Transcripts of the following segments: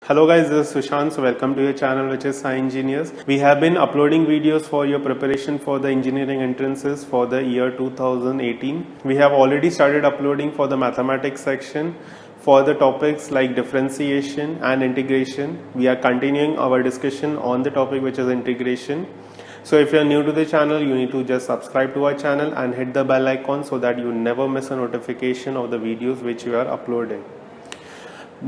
Hello guys, this is Sushant. So welcome to your channel, which is Sci Engineers. We have been uploading videos for your preparation for the engineering entrances for the year 2018. We have already started uploading for the mathematics section for the topics like differentiation and integration. We are continuing our discussion on the topic which is integration. So if you are new to the channel, you need to just subscribe to our channel and hit the bell icon so that you never miss a notification of the videos which we are uploading.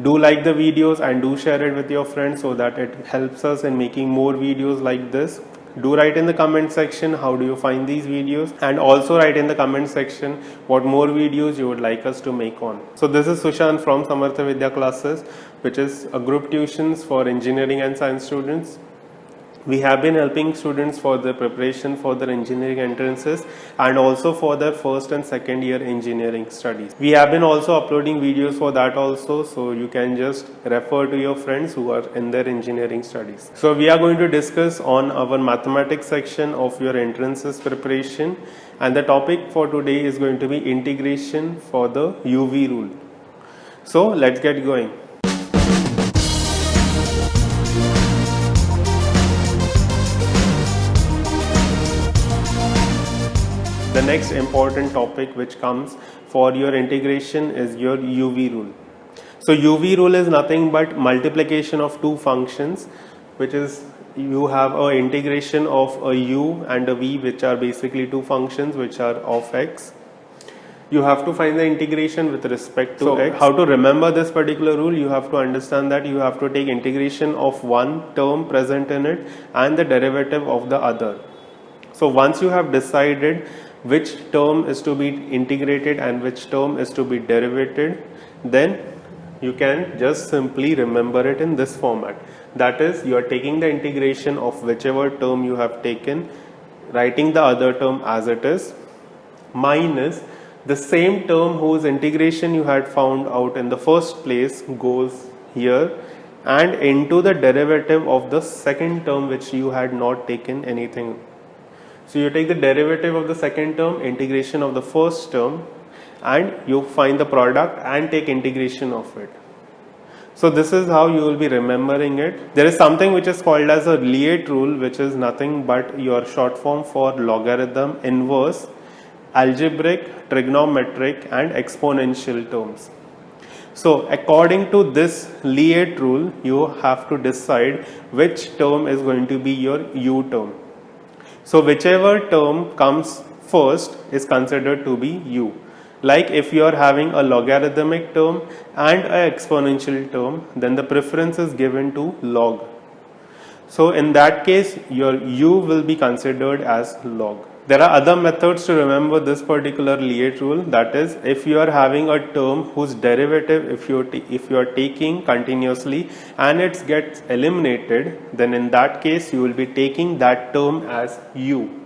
Do like the videos and do share it with your friends so that it helps us in making more videos like this. Do write in the comment section how do you find these videos, and also write in the comment section what more videos you would like us to make on. So this is Sushant from Samartha Vidya Classes, which is a group tuitions for engineering and science students. We have been helping students for the preparation for their engineering entrances and also for their first and second year engineering studies. We have been also uploading videos for that also, so you can just refer to your friends who are in their engineering studies. So we are going to discuss on our mathematics section of your entrances preparation, and the topic for today is going to be integration for the UV rule. So let's get going. The next important topic which comes for your integration is your UV rule. So UV rule is nothing but multiplication of two functions, which is you have a integration of a u and a v, which are basically two functions which are of x. You have to find the integration with respect to x. How to remember this particular rule? You have to understand that you have to take integration of one term present in it and the derivative of the other. So once you have decided which term is to be integrated and which term is to be derivated, then you can just simply remember it in this format. That is, you are taking the integration of whichever term you have taken, writing the other term as it is, minus the same term whose integration you had found out in the first place goes here, and into the derivative of the second term which you had not taken anything. So you take the derivative of the second term, integration of the first term, and you find the product and take integration of it. So this is how you will be remembering it. There is something which is called as a Liet rule, which is nothing but your short form for logarithm, inverse, algebraic, trigonometric and exponential terms. So according to this Liet rule, you have to decide which term is going to be your u term. So whichever term comes first is considered to be u. Like if you are having a logarithmic term and an exponential term, then the preference is given to log. So in that case, your u will be considered as log. There are other methods to remember this particular Liet rule. That is, if you are having a term whose derivative if you are taking continuously and it gets eliminated, then in that case you will be taking that term as u.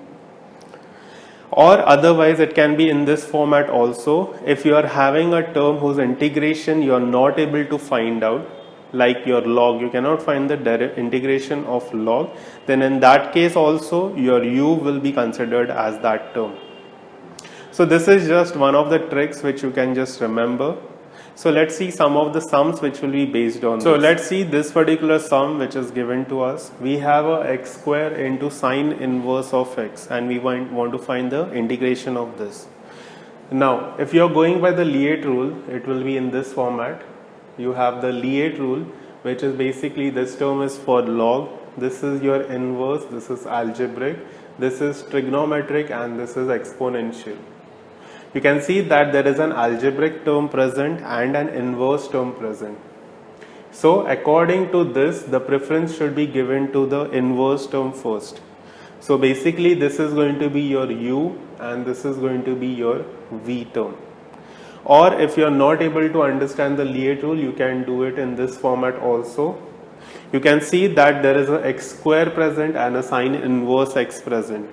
Or otherwise it can be in this format also. If you are having a term whose integration you are not able to find out, like your log, you cannot find the integration of log, then in that case also your u will be considered as that term. So this is just one of the tricks which you can just remember. So let's see some of the sums which will be based on this. Let's see this particular sum which is given to us. We have a x square into sine inverse of x, and we want to find the integration of this. Now if you are going by the Liet rule, it will be in this format. You have the Liet rule, which is basically this term is for log, this is your inverse, this is algebraic, this is trigonometric and this is exponential. You can see that there is an algebraic term present and an inverse term present. So according to this, the preference should be given to the inverse term first. So basically this is going to be your u and this is going to be your v term. Or if you are not able to understand the Liet rule, you can do it in this format also. You can see that there is a x square present and a sine inverse x present.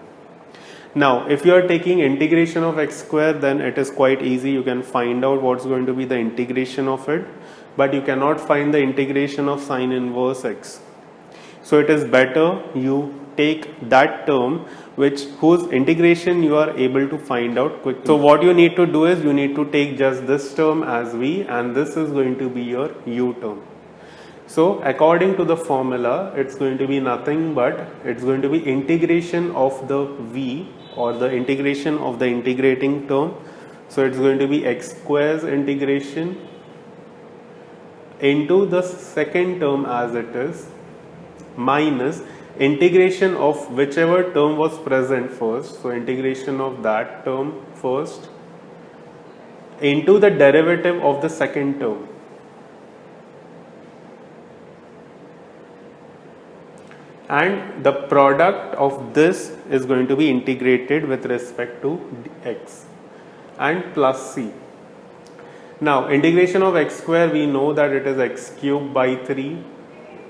Now if you are taking integration of x square, then it is quite easy. You can find out what's going to be the integration of it, but you cannot find the integration of sine inverse x. So it is better you take that term whose integration you are able to find out quickly. So what you need to do is you need to take just this term as v, and this is going to be your u term. So according to the formula, it's going to be nothing but it's going to be integration of the v, or the integration of the integrating term. So it's going to be x squares integration into the second term as it is, minus integration of whichever term was present first, so integration of that term first, into the derivative of the second term. And the product of this is going to be integrated with respect to x, and plus c. Now integration of x square, we know that it is x cubed by 3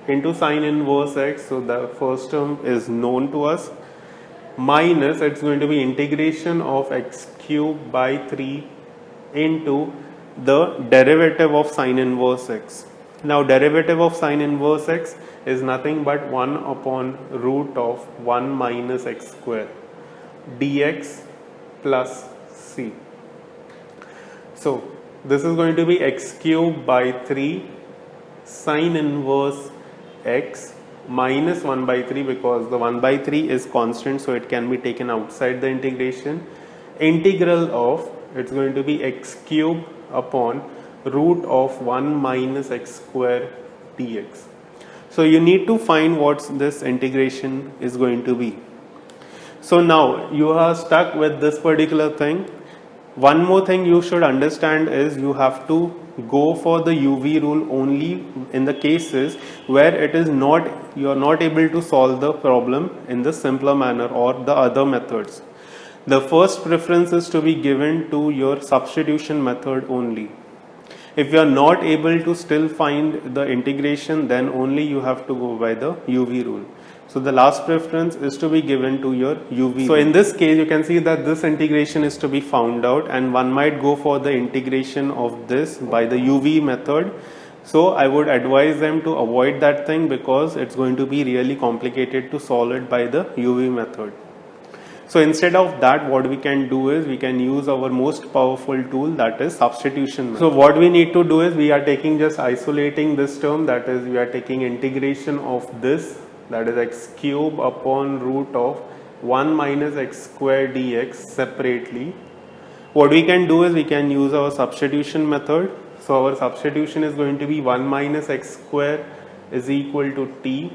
into sine inverse x, so the first term is known to us, minus it's going to be integration of x cubed by 3 into the derivative of sine inverse x. Now derivative of sine inverse x is nothing but 1 upon root of 1 minus x square dx plus c. So this is going to be x cubed by 3 sine inverse x minus 1 by 3, because the 1 by 3 is constant, so it can be taken outside the integration. Integral of, it's going to be x cubed upon root of 1 minus x square dx. So you need to find what this integration is going to be. So now you are stuck with this particular thing. One more thing you should understand is you have to go for the UV rule only in the cases where it is not, you are not able to solve the problem in the simpler manner or the other methods. The first preference is to be given to your substitution method only. If you are not able to still find the integration, then only you have to go by the UV rule. So the last preference is to be given to your UV. So in this case, you can see that this integration is to be found out, and one might go for the integration of this by the UV method. So I would advise them to avoid that thing, because it's going to be really complicated to solve it by the UV method. So instead of that, what we can do is we can use our most powerful tool, that is substitution method. So what we need to do is we are taking, just isolating this term, that is we are taking integration of this, that is x cube upon root of 1 minus x square dx separately. What we can do is we can use our substitution method. So our substitution is going to be 1 minus x square is equal to t.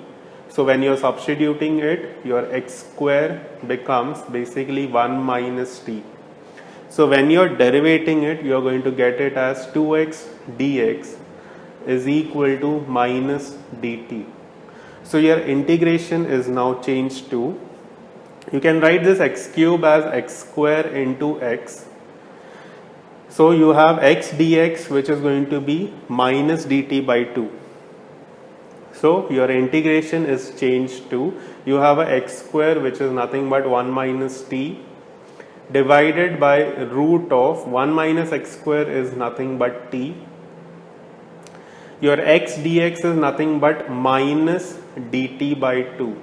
So when you are substituting it, your x square becomes basically 1 minus t. So when you are derivating it, you are going to get it as 2x dx is equal to minus dt. So your integration is now changed to, you can write this x cube as x square into x. So you have x dx, which is going to be minus dt by 2. So your integration is changed to, you have a x square, which is nothing but 1 minus t, divided by root of 1 minus x square is nothing but t. Your x dx is nothing but minus dt by 2.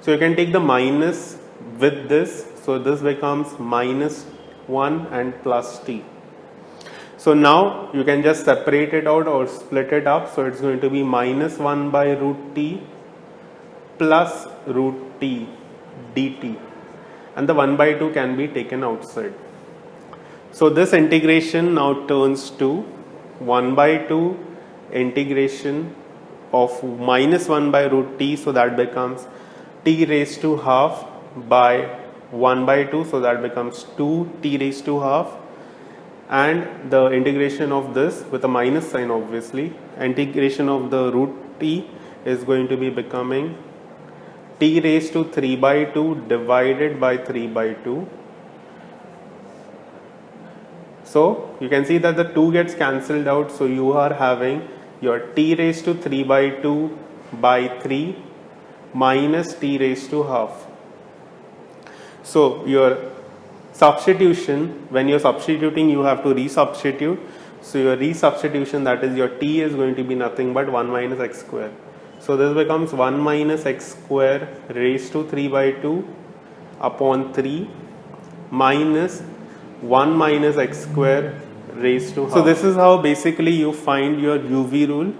So you can take the minus with this, so this becomes minus 1 and plus t. So now you can just separate it out or split it up. So it's going to be minus 1 by root t plus root t dt, and the 1 by 2 can be taken outside. So this integration now turns to 1 by 2 integration of minus 1 by root t, so that becomes t raised to half by 1 by 2, so that becomes 2 t raised to half. And the integration of this with a minus sign, obviously, integration of the root t is going to be becoming t raised to 3 by 2 divided by 3 by 2. So you can see that the 2 gets cancelled out, so you are having your t raised to 3 by 2 by 3 minus t raised to half. So your substitution, when you're substituting, you have to resubstitute. So your resubstitution, that is your t is going to be nothing but 1 minus x square. So this becomes 1 minus x square raised to 3 by 2 upon 3 minus 1 minus x square raised to half. So this is how basically you find your UV rule.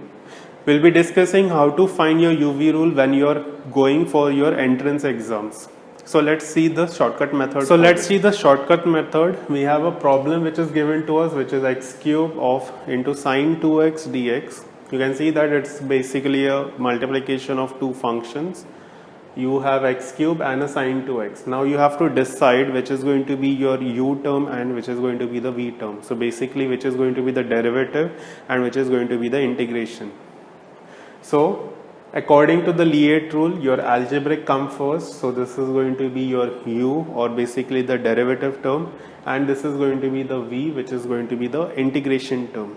We'll be discussing how to find your UV rule when you're going for your entrance exams. So let's see the shortcut method. So let's see the shortcut method. We have a problem which is given to us, which is x cube of into sine 2x dx. You can see that it's basically a multiplication of two functions. You have x cube and a sine 2x. Now you have to decide which is going to be your u term and which is going to be the v term. So basically which is going to be the derivative and which is going to be the integration. So according to the Lie rule, your algebraic comes first. So this is going to be your u, or basically the derivative term, and this is going to be the v, which is going to be the integration term.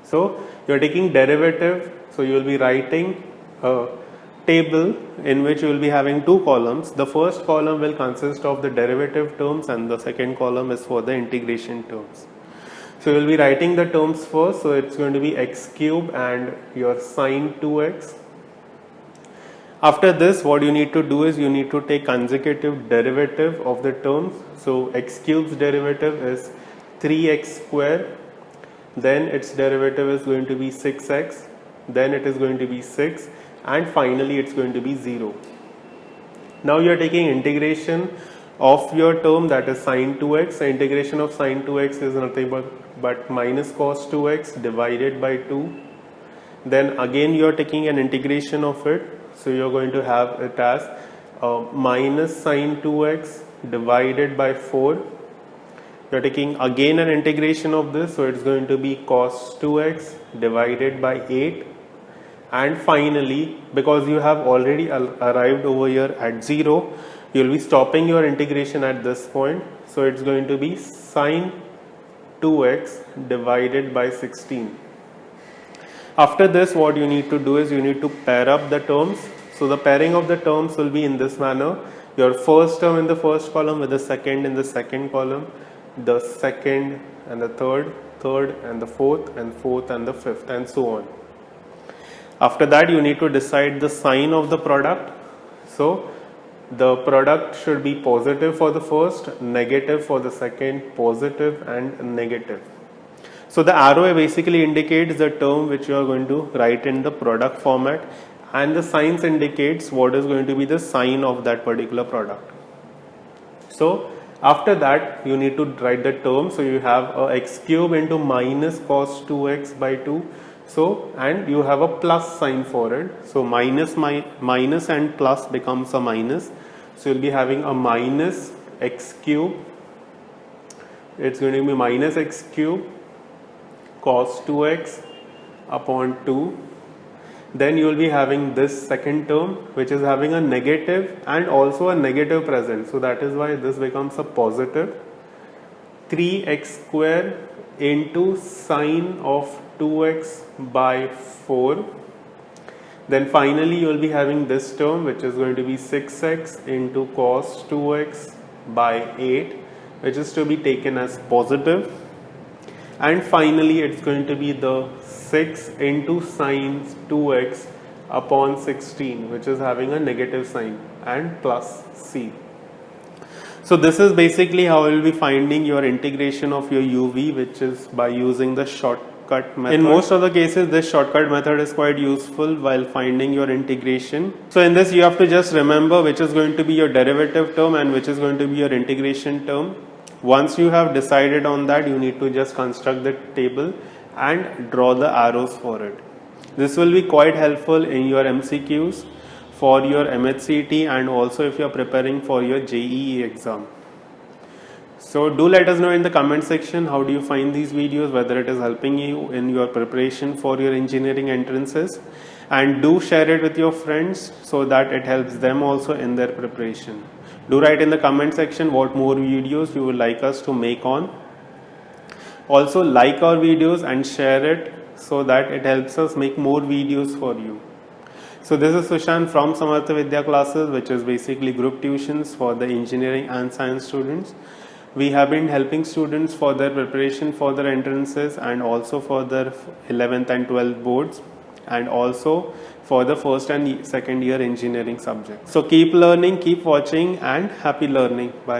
So you are taking derivative, so you will be writing a table in which you will be having two columns. The first column will consist of the derivative terms and the second column is for the integration terms. So you will be writing the terms first, so it's going to be x cube and your sine 2x. After this, what you need to do is you need to take consecutive derivative of the terms. So x cube's derivative is 3x square, then its derivative is going to be 6x, then it is going to be 6, and finally it's going to be 0. Now you are taking integration of your term, that is sine 2x. The integration of sine 2x is nothing but minus cos 2x divided by 2. Then again you are taking an integration of it, so you are going to have it as minus sine 2x divided by 4. You are taking again an integration of this, so it's going to be cos 2x divided by 8. And finally, because you have already arrived over here at 0, you will be stopping your integration at this point. So it's going to be sine 2x divided by 16. After this, what you need to do is you need to pair up the terms. So the pairing of the terms will be in this manner. Your first term in the first column with the second in the second column, the second and the third, third and the fourth, and fourth and the fifth, and so on. After that, you need to decide the sign of the product. So the product should be positive for the first, negative for the second, positive and negative. So the arrow basically indicates the term which you are going to write in the product format, and the signs indicates what is going to be the sign of that particular product. So after that, you need to write the term. So you have a x cube into minus cos 2x by 2. So, and you have a plus sign for it. So minus and plus becomes a minus. So you'll be having a minus x cube. It's going to be minus x cube cos 2x upon 2. Then you will be having this second term, which is having a negative and also a negative present. So that is why this becomes a positive. 3x square into sine of 2x by 4. Then finally you will be having this term, which is going to be 6x into cos 2x by 8, which is to be taken as positive. And finally it's going to be the 6 into sine 2x upon 16, which is having a negative sign, and plus c. So this is basically how you will be finding your integration of your UV, which is by using the shortcut method. In most of the cases, this shortcut method is quite useful while finding your integration. So in this, you have to just remember which is going to be your derivative term and which is going to be your integration term. Once you have decided on that, you need to just construct the table and draw the arrows for it. This will be quite helpful in your MCQs, for your MHCT, and also if you are preparing for your JEE exam. So do let us know in the comment section how do you find these videos, whether it is helping you in your preparation for your engineering entrances, and do share it with your friends so that it helps them also in their preparation. Do write in the comment section what more videos you would like us to make on. Also like our videos and share it so that it helps us make more videos for you. So this is Sushant from Samartha Vidya Classes, which is basically group tuitions for the engineering and science students. We have been helping students for their preparation for their entrances and also for their 11th and 12th boards, and also for the first and second year engineering subjects. So keep learning, keep watching, and happy learning. Bye.